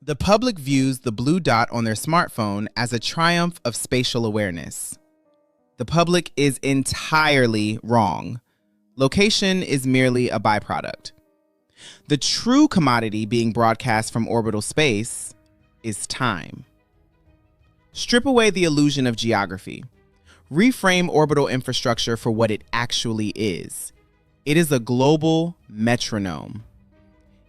The public views the blue dot on their smartphone as a triumph of spatial awareness. The public is entirely wrong. Location is merely a byproduct. The true commodity being broadcast from orbital space is time. Strip away the illusion of geography. Reframe orbital infrastructure for what it actually is. It is a global metronome.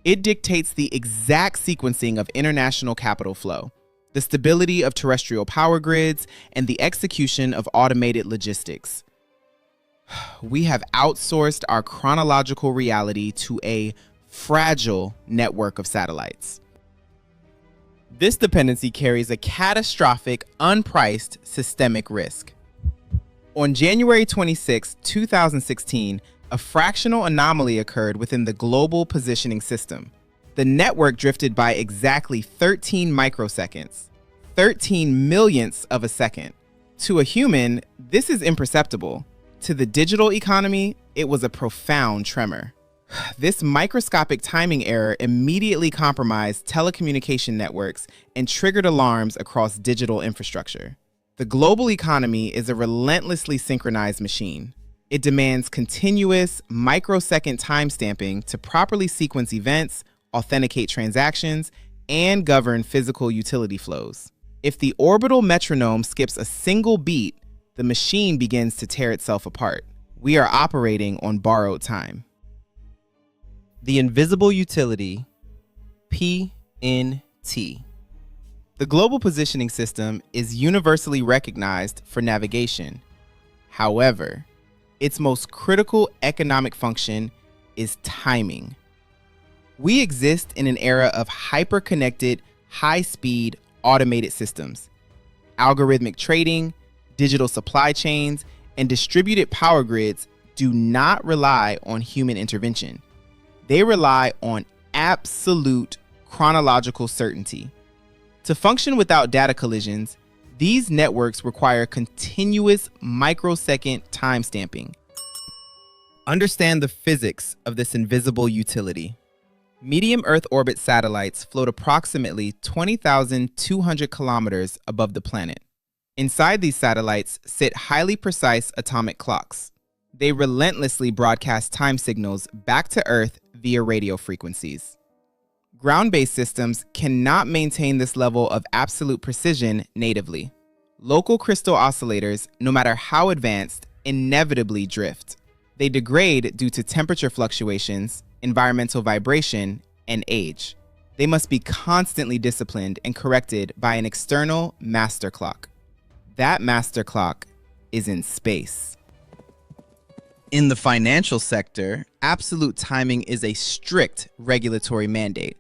It dictates the exact sequencing of international capital flow, the stability of terrestrial power grids, and the execution of automated logistics. We have outsourced our chronological reality to a fragile network of satellites. This dependency carries a catastrophic, unpriced systemic risk. On January 26, 2016, a fractional anomaly occurred within the global positioning system. The network drifted by exactly 13 microseconds, 13 millionths of a second. To a human, this is imperceptible. To the digital economy, it was a profound tremor. This microscopic timing error immediately compromised telecommunication networks and triggered alarms across digital infrastructure. The global economy is a relentlessly synchronized machine. It demands continuous microsecond timestamping to properly sequence events, authenticate transactions, and govern physical utility flows. If the orbital metronome skips a single beat, the machine begins to tear itself apart. We are operating on borrowed time. The invisible utility, PNT. The global positioning system is universally recognized for navigation. However, its most critical economic function is timing. We exist in an era of hyper-connected, high-speed, automated systems. Algorithmic trading, digital supply chains, and distributed power grids do not rely on human intervention. They rely on absolute chronological certainty. To function without data collisions, these networks require continuous microsecond timestamping. Understand the physics of this invisible utility. Medium Earth orbit satellites float approximately 20,200 kilometers above the planet. Inside these satellites sit highly precise atomic clocks. They relentlessly broadcast time signals back to Earth via radio frequencies. Ground-based systems cannot maintain this level of absolute precision natively. Local crystal oscillators, no matter how advanced, inevitably drift. They degrade due to temperature fluctuations, environmental vibration, and age. They must be constantly disciplined and corrected by an external master clock. That master clock is in space. In the financial sector, absolute timing is a strict regulatory mandate.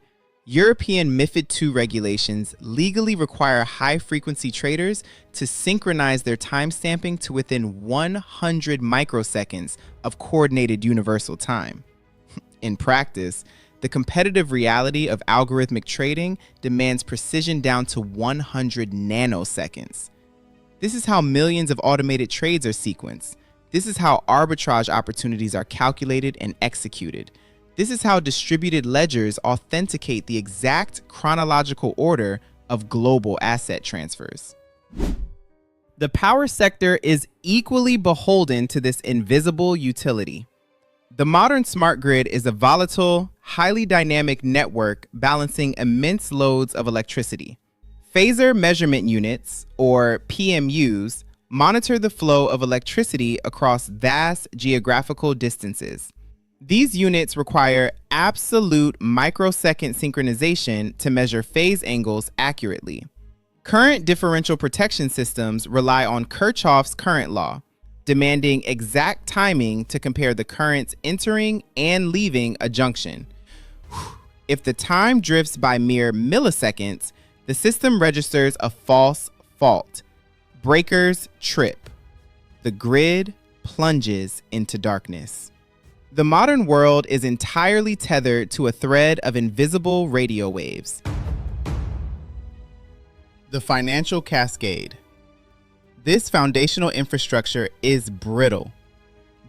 European MiFID II regulations legally require high-frequency traders to synchronize their timestamping to within 100 microseconds of coordinated universal time. In practice, the competitive reality of algorithmic trading demands precision down to 100 nanoseconds. This is how millions of automated trades are sequenced. This is how arbitrage opportunities are calculated and executed. This is how distributed ledgers authenticate the exact chronological order of global asset transfers. The power sector is equally beholden to this invisible utility. The modern smart grid is a volatile, highly dynamic network balancing immense loads of electricity. Phasor measurement units, or PMUs, monitor the flow of electricity across vast geographical distances. These units require absolute microsecond synchronization to measure phase angles accurately. Current differential protection systems rely on Kirchhoff's current law, demanding exact timing to compare the currents entering and leaving a junction. If the time drifts by mere milliseconds, the system registers a false fault. Breakers trip. The grid plunges into darkness. The modern world is entirely tethered to a thread of invisible radio waves. The financial cascade. This foundational infrastructure is brittle.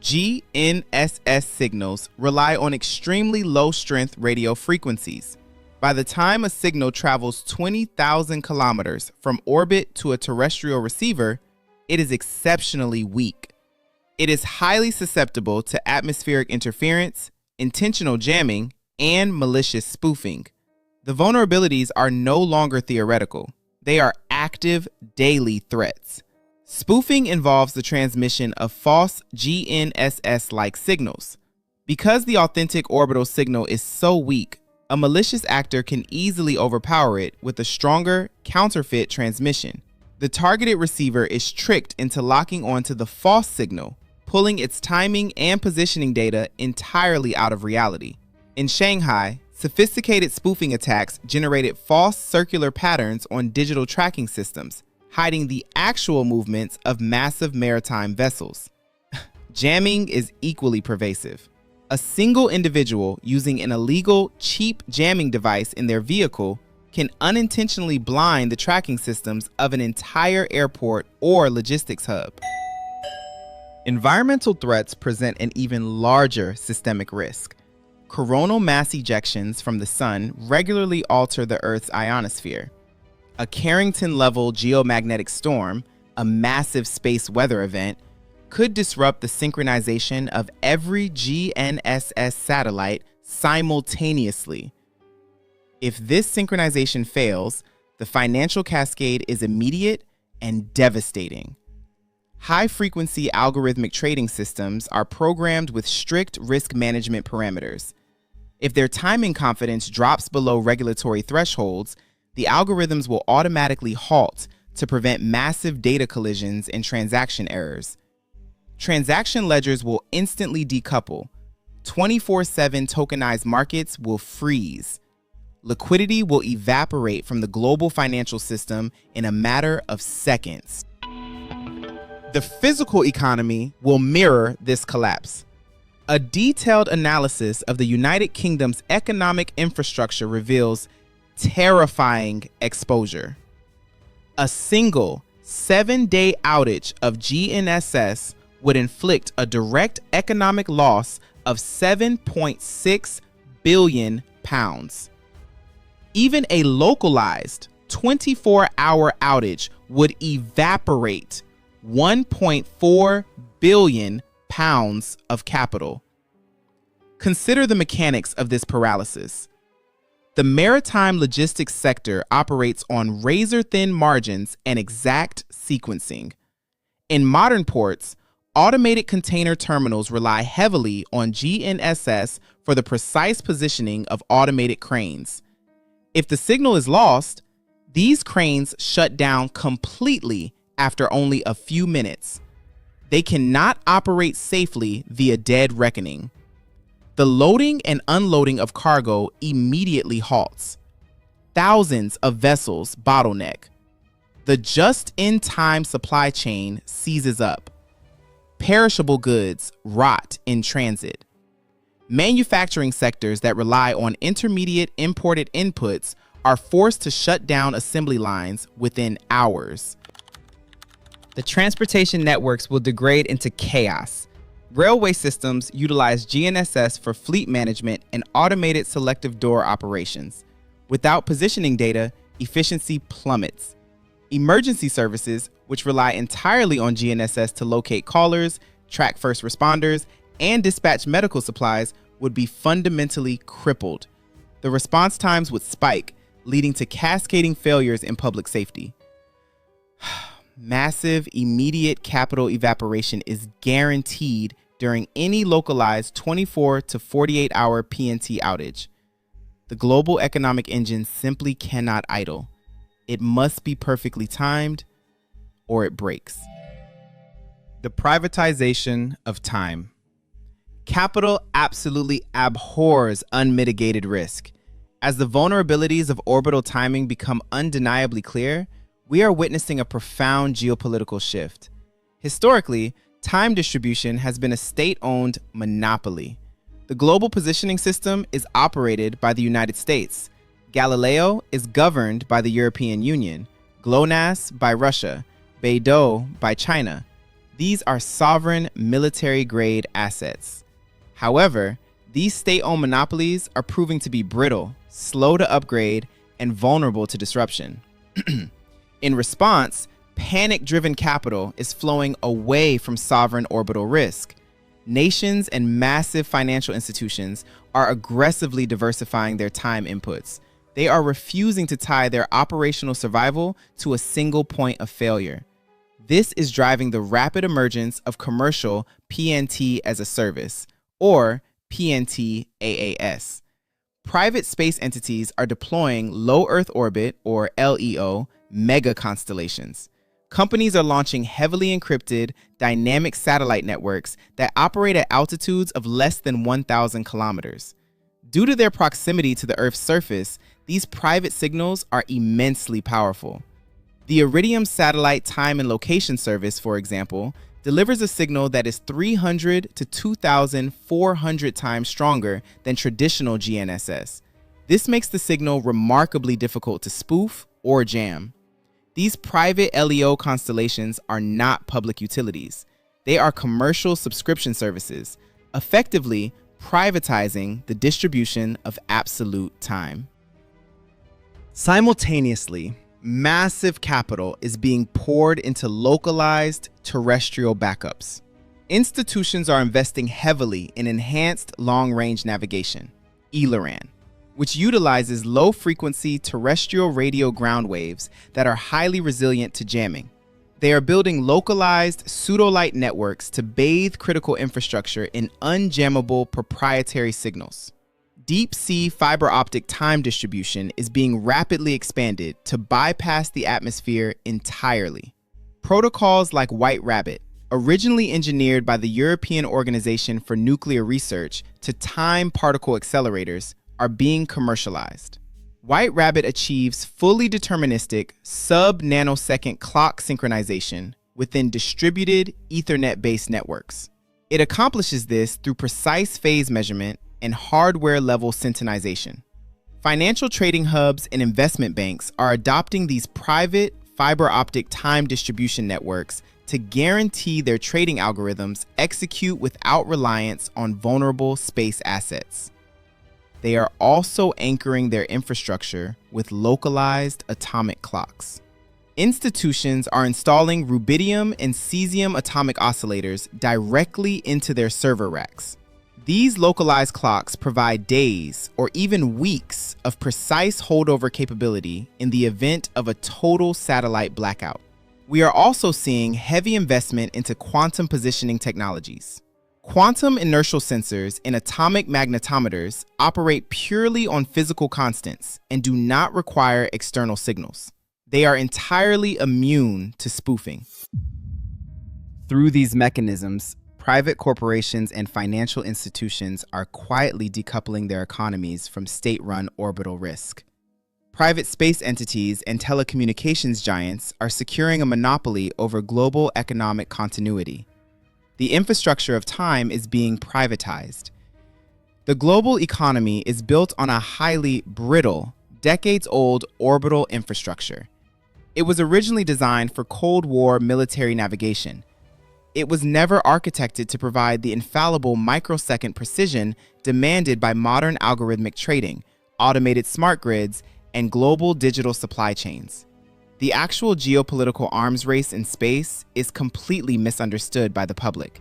GNSS signals rely on extremely low-strength radio frequencies. By the time a signal travels 20,000 kilometers from orbit to a terrestrial receiver, it is exceptionally weak. It is highly susceptible to atmospheric interference, intentional jamming, and malicious spoofing. The vulnerabilities are no longer theoretical. They are active daily threats. Spoofing involves the transmission of false GNSS-like signals. Because the authentic orbital signal is so weak, a malicious actor can easily overpower it with a stronger, counterfeit transmission. The targeted receiver is tricked into locking onto the false signal, pulling its timing and positioning data entirely out of reality. In Shanghai, sophisticated spoofing attacks generated false circular patterns on digital tracking systems, hiding the actual movements of massive maritime vessels. Jamming is equally pervasive. A single individual using an illegal, cheap jamming device in their vehicle can unintentionally blind the tracking systems of an entire airport or logistics hub. Environmental threats present an even larger systemic risk. Coronal mass ejections from the sun regularly alter the Earth's ionosphere. A Carrington-level geomagnetic storm, a massive space weather event, could disrupt the synchronization of every GNSS satellite simultaneously. If this synchronization fails, the financial cascade is immediate and devastating. High-frequency algorithmic trading systems are programmed with strict risk management parameters. If their timing confidence drops below regulatory thresholds, the algorithms will automatically halt to prevent massive data collisions and transaction errors. Transaction ledgers will instantly decouple. 24/7 tokenized markets will freeze. Liquidity will evaporate from the global financial system in a matter of seconds. The physical economy will mirror this collapse. A detailed analysis of the United Kingdom's economic infrastructure reveals terrifying exposure. A single 7-day outage of GNSS would inflict a direct economic loss of £7.6 billion. Even a localized 24-hour outage would evaporate £1.4 billion of capital. Consider the mechanics of this paralysis. The maritime logistics sector operates on razor-thin margins and exact sequencing. In modern ports, automated container terminals rely heavily on GNSS for the precise positioning of automated cranes. If the signal is lost, these cranes shut down completely after only a few minutes. They cannot operate safely via dead reckoning. The loading and unloading of cargo immediately halts. Thousands of vessels bottleneck. The just-in-time supply chain seizes up. Perishable goods rot in transit. Manufacturing sectors that rely on intermediate imported inputs are forced to shut down assembly lines within hours. The transportation networks will degrade into chaos. Railway systems utilize GNSS for fleet management and automated selective door operations. Without positioning data, efficiency plummets. Emergency services, which rely entirely on GNSS to locate callers, track first responders, and dispatch medical supplies, would be fundamentally crippled. The response times would spike, leading to cascading failures in public safety. Massive, immediate capital evaporation is guaranteed during any localized 24 to 48-hour PNT outage. The global economic engine simply cannot idle. It must be perfectly timed, or it breaks. The privatization of time. Capital absolutely abhors unmitigated risk. As the vulnerabilities of orbital timing become undeniably clear, we are witnessing a profound geopolitical shift. Historically, time distribution has been a state-owned monopoly. The global positioning system is operated by the United States. Galileo is governed by the European Union, GLONASS by Russia, Beidou by China. These are sovereign military-grade assets. However, These state-owned monopolies are proving to be brittle, slow to upgrade, and vulnerable to disruption. In response, panic-driven capital is flowing away from sovereign orbital risk. Nations and massive financial institutions are aggressively diversifying their time inputs. They are refusing to tie their operational survival to a single point of failure. This is driving the rapid emergence of commercial PNT as a service, or PNT AAS. Private space entities are deploying low Earth orbit, or LEO, mega-constellations. Companies are launching heavily encrypted, dynamic satellite networks that operate at altitudes of less than 1,000 kilometers. Due to their proximity to the Earth's surface, these private signals are immensely powerful. The Iridium satellite time and location service, for example, delivers a signal that is 300 to 2,400 times stronger than traditional GNSS. This makes the signal remarkably difficult to spoof or jam. These private LEO constellations are not public utilities. They are commercial subscription services, effectively privatizing the distribution of absolute time. Simultaneously, massive capital is being poured into localized terrestrial backups. Institutions are investing heavily in enhanced long-range navigation, ELRAN, which utilizes low-frequency terrestrial radio ground waves that are highly resilient to jamming. They are building localized pseudo-light networks to bathe critical infrastructure in unjammable proprietary signals. Deep-sea fiber optic time distribution is being rapidly expanded to bypass the atmosphere entirely. Protocols like White Rabbit, originally engineered by the European Organization for Nuclear Research to time particle accelerators, are being commercialized. White Rabbit achieves fully deterministic sub-nanosecond clock synchronization within distributed Ethernet-based networks. It accomplishes this through precise phase measurement and hardware-level synchronization. Financial trading hubs and investment banks are adopting these private fiber optic time distribution networks to guarantee their trading algorithms execute without reliance on vulnerable space assets. They are also anchoring their infrastructure with localized atomic clocks. Institutions are installing rubidium and cesium atomic oscillators directly into their server racks. These localized clocks provide days or even weeks of precise holdover capability in the event of a total satellite blackout. We are also seeing heavy investment into quantum positioning technologies. Quantum inertial sensors and atomic magnetometers operate purely on physical constants and do not require external signals. They are entirely immune to spoofing. Through these mechanisms, private corporations and financial institutions are quietly decoupling their economies from state-run orbital risk. Private space entities and telecommunications giants are securing a monopoly over global economic continuity. The infrastructure of time is being privatized. The global economy is built on a highly brittle, decades-old orbital infrastructure. It was originally designed for Cold War military navigation. It was never architected to provide the infallible microsecond precision demanded by modern algorithmic trading, automated smart grids, and global digital supply chains. The actual geopolitical arms race in space is completely misunderstood by the public.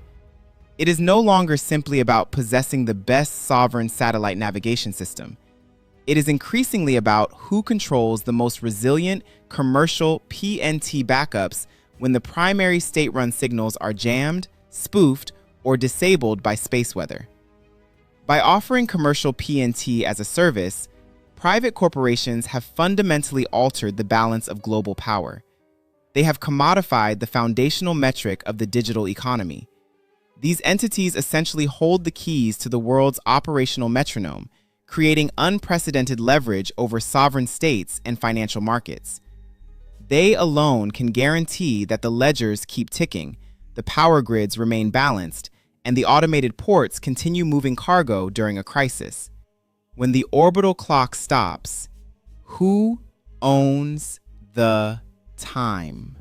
It is no longer simply about possessing the best sovereign satellite navigation system. It is increasingly about who controls the most resilient commercial PNT backups when the primary state-run signals are jammed, spoofed, or disabled by space weather. By offering commercial PNT as a service, private corporations have fundamentally altered the balance of global power. They have commodified the foundational metric of the digital economy. These entities essentially hold the keys to the world's operational metronome, creating unprecedented leverage over sovereign states and financial markets. They alone can guarantee that the ledgers keep ticking, the power grids remain balanced, and the automated ports continue moving cargo during a crisis. When the orbital clock stops, who owns the time?